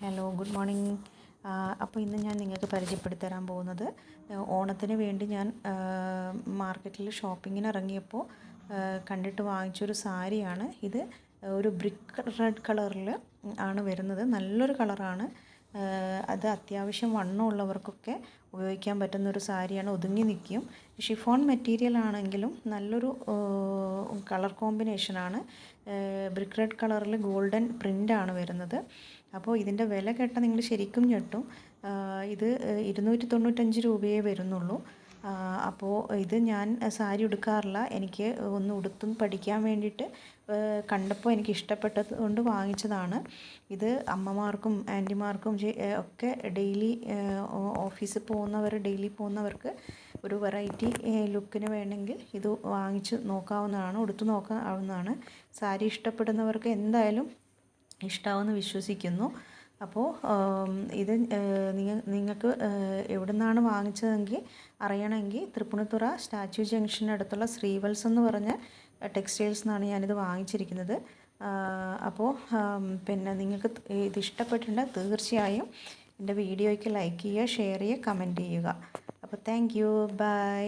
Hello, good morning. അപ്പോൾ ഇന്ന് ഞാൻ നിങ്ങൾക്ക് പരിചയപ്പെടുത്തി തരാൻ പോകുന്നത് ഓണത്തിന് വേണ്ടി ഞാൻ മാർക്കറ്റിൽ ഷോപ്പിങ്ങിന് ഇറങ്ങിയപ്പോൾ കണ്ടിട്ട് വാങ്ങിച്ചൊരു സാരിയാണ്. ഇത് ഒരു ബ്രിക്ക് റെഡ് കളറിൽ ആണ് വരുന്നത്. നല്ലൊരു കളറാണ്. അത് അത്യാവശ്യം വണ്ണമുള്ളവർക്കൊക്കെ ഉപയോഗിക്കാൻ പറ്റുന്നൊരു സാരിയാണ്. ഒതുങ്ങി നിൽക്കും. ഷിഫോൺ മെറ്റീരിയൽ ആണെങ്കിലും നല്ലൊരു കളർ കോമ്പിനേഷനാണ്. ബ്രിക്ക് റെഡ് കളറിൽ ഗോൾഡൻ പ്രിൻ്റാണ് വരുന്നത്. അപ്പോൾ ഇതിൻ്റെ വില കേട്ടാൽ നിങ്ങൾ ശരിക്കും ഞെട്ടും. ഇത് 295 രൂപയേ വരുന്നുള്ളൂ. അപ്പോൾ ഇത് ഞാൻ സാരി ഉടുക്കാറില്ല. എനിക്ക് ഒന്ന് ഉടുത്തും പഠിക്കാൻ വേണ്ടിയിട്ട് കണ്ടപ്പോൾ എനിക്ക് ഇഷ്ടപ്പെട്ടത് കൊണ്ട് വാങ്ങിച്ചതാണ്. ഇത് അമ്മമാർക്കും ആൻറ്റിമാർക്കും ഒക്കെ ഡെയിലി ഓഫീസിൽ ഡെയിലി പോകുന്നവർക്ക് ഒരു വെറൈറ്റി ലുക്കിന് വേണമെങ്കിൽ ഇത് വാങ്ങിച്ച് നോക്കാവുന്നതാണ്, ഉടുത്തു നോക്കാവുന്നതാണ്. സാരി ഇഷ്ടപ്പെടുന്നവർക്ക് എന്തായാലും ഇഷ്ടമാവുമെന്ന് വിശ്വസിക്കുന്നു. അപ്പോൾ ഇത് നിങ്ങൾക്ക് എവിടെ നിന്നാണ് വാങ്ങിച്ചതെങ്കിൽ അറിയണമെങ്കിൽ തൃപ്പൂണിത്തുറ സ്റ്റാച്യു ജംഗ്ഷനടുത്തുള്ള ശ്രീവത്സ് എന്ന് പറഞ്ഞ ടെക്സ്റ്റൈൽസ് എന്നാണ് ഞാനിത് വാങ്ങിച്ചിരിക്കുന്നത്. അപ്പോൾ പിന്നെ നിങ്ങൾക്ക് ഇത് ഇഷ്ടപ്പെട്ടിട്ടുണ്ടെങ്കിൽ തീർച്ചയായും എൻ്റെ വീഡിയോയ്ക്ക് ലൈക്ക് ചെയ്യുക, ഷെയർ ചെയ്യുക, കമൻറ്റ് ചെയ്യുക. അപ്പോൾ താങ്ക് യു, ബൈ.